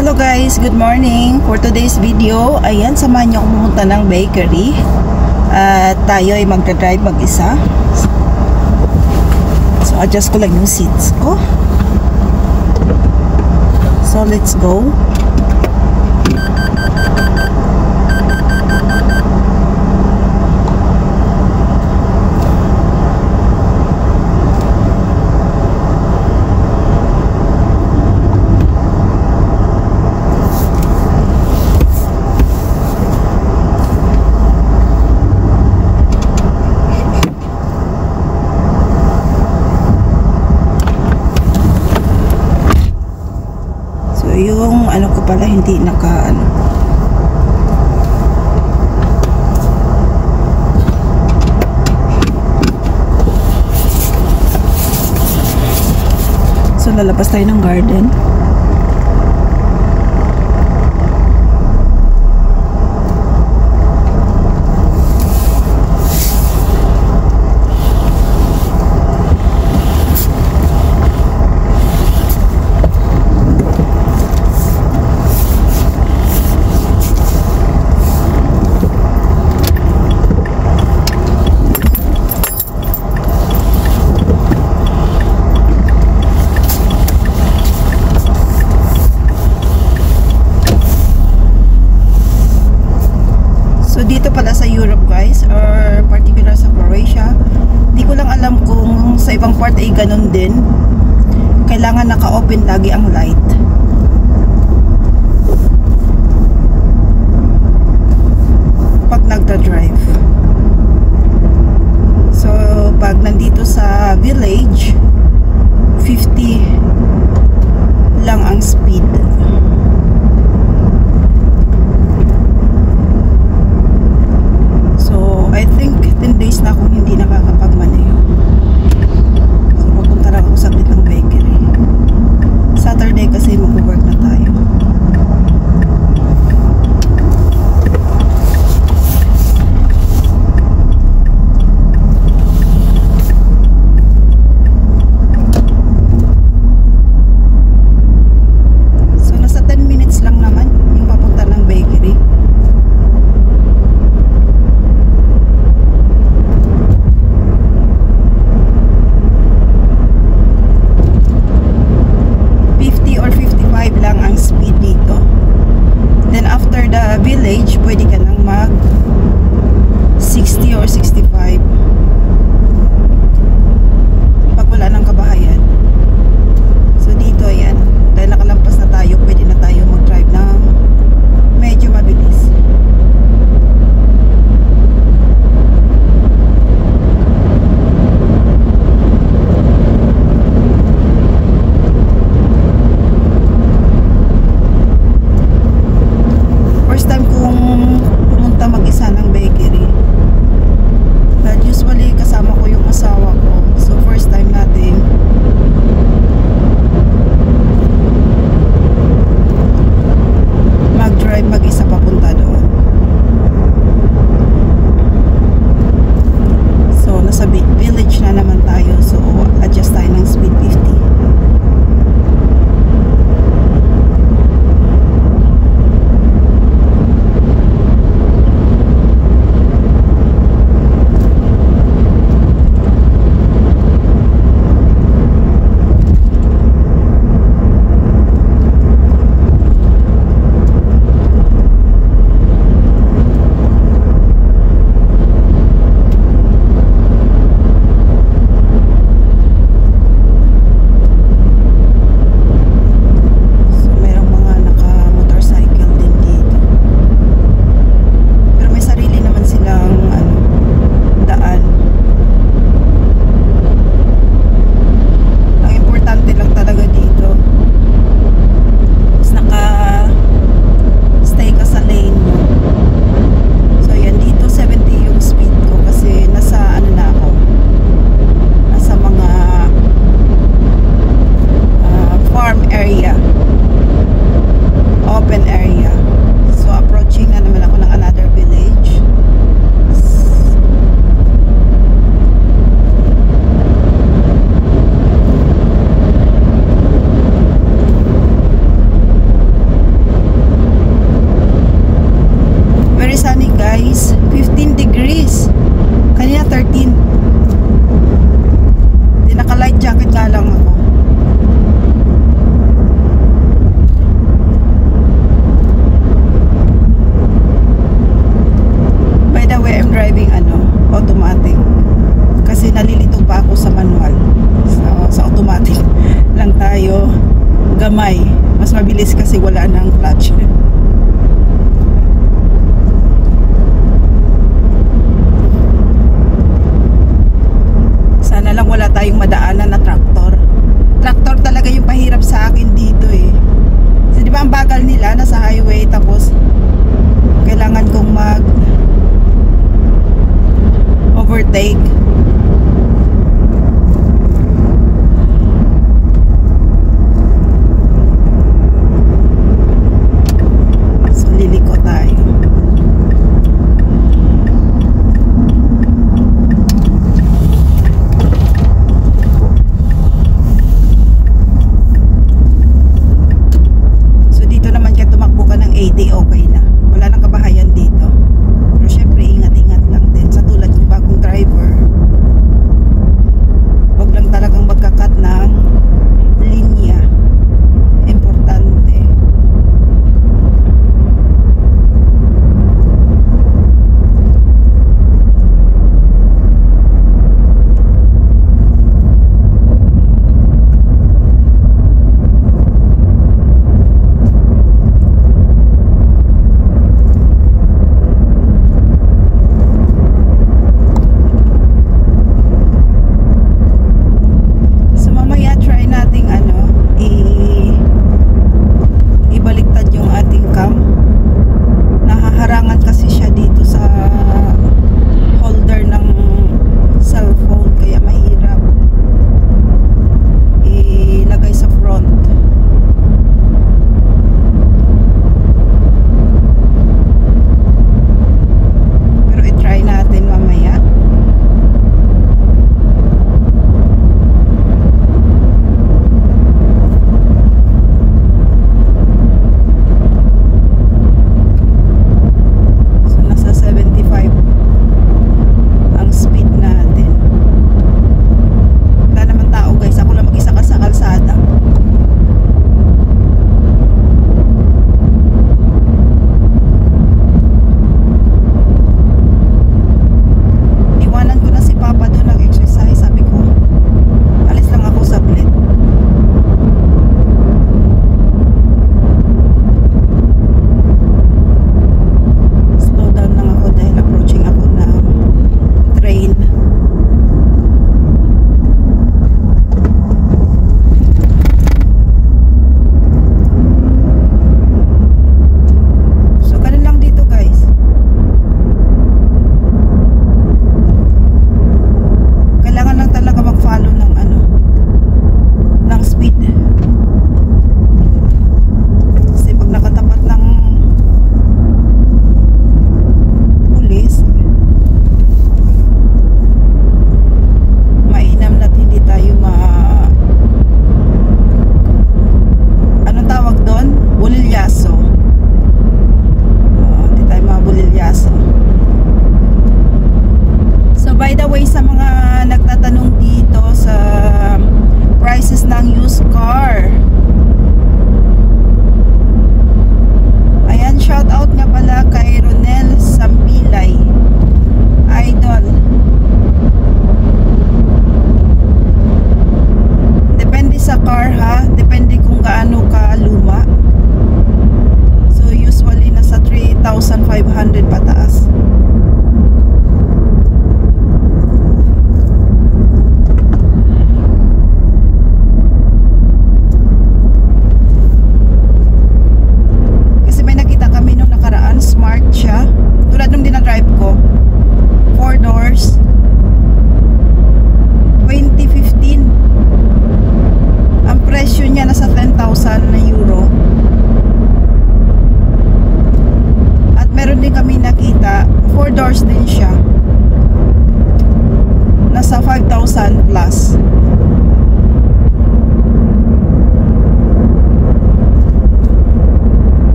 Hello guys, good morning. For today's video, ayan, samahan niyo akong pumunta ng bakery. At tayo ay magdadrive mag-isa. So adjust ko lang yung seats ko. So let's go. Yung ano ko pala hindi naka ano. So lalabas tayo ng garden. Dito pala sa Europe guys, or particular sa Croatia, di ko lang alam kung sa ibang part ay ganun din. Kailangan naka-open lagi ang light pag nagda-drive. So pag nandito sa village, 50 lang ang speed. I think 10 days na akong hindi nakakapagmaneho. So pupunta lang ako saglit ng bakery. Saturday kasi mag-work na tayo. damay. Mas mabilis kasi wala nang clutch. Sana lang wala tayong madaanan na traktor. Traktor talaga yung pahirap sa akin dito eh. Kasi di ba ang bagal nila, nasa highway, tapos kailangan kong mag overtake. So liliko tayo.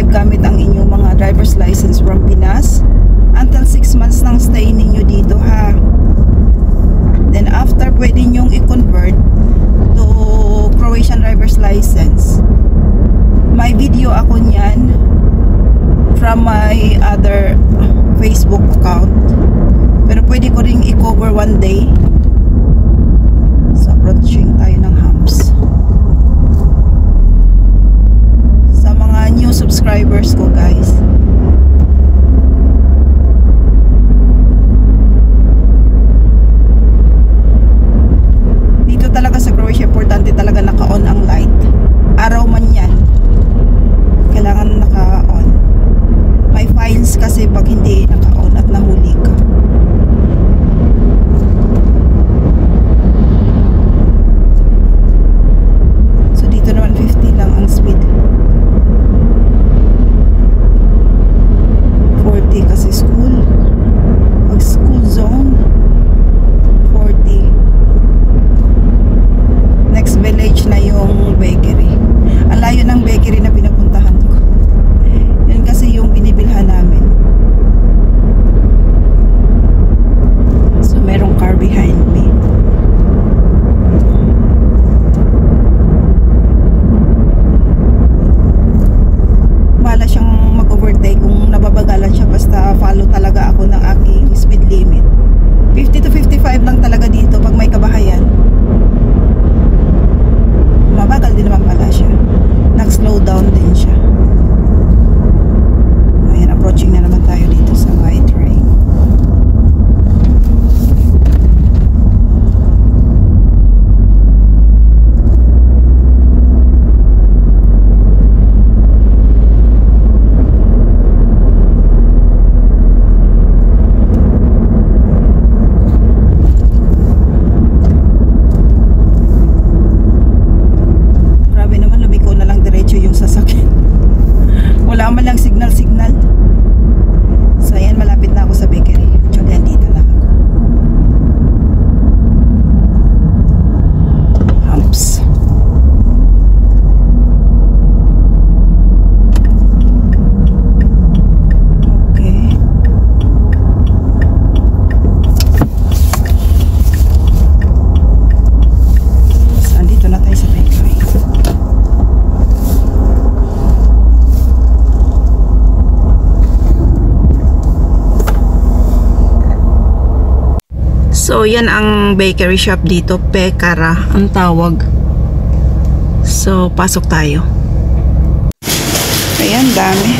mag-drive gamit ang inyong mga driver's license from Pinas until 6 months ng stay ninyo dito ha. Then after pwede nyong i-convert to Croatian driver's license. May video ako niyan from my other Facebook account. Pero pwede ko ring i-cover one day. So approaching tayo ng humps. Sa mga new subscribers ko guys, dito talaga sa Croatia importante talaga naka-on ang light. Araw man yan, kailangan naka-on. May fines kasi pag hindi naka-on at nahuli ka. So dito naman 50 lang ang speed. 40 kasi school. Pag school zone 40. Next village na yung bakery. Ang layo ng bakery na pinapuntahan ko. Yun kasi yung binibilhan namin. So merong car behind me. Bala siyang mag-overtake kung nababagalan siya, basta follow talaga ako ng aking speed limit. 50 to 55 lang talaga dito pag may kabahayan. Mabagal din naman pala siya. Nag-slow down din siya. Ayan, approaching na naman tayo dito sa white train. Wala man lang signal. So ayan, malapit na ako sa bakery. Actually, andito lang ako. Humps. Okay. So andito na tayo sa bakery. So, yan ang bakery shop dito. Pekara ang tawag. So, pasok tayo. Ayan, dami.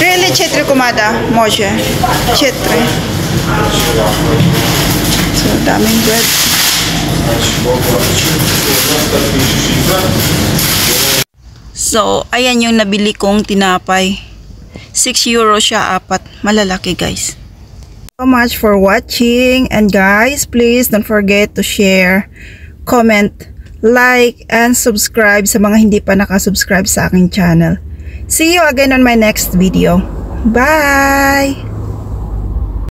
Really, 4 kumada. Može. 4. So, daming bread. So, ayan yung nabili kong tinapay. 6 euro siya, 4. Malalaki guys. So much for watching, and guys, please don't forget to share, comment, like, and subscribe sa mga hindi pa nakasubscribe sa aking channel. See you again on my next video. Bye!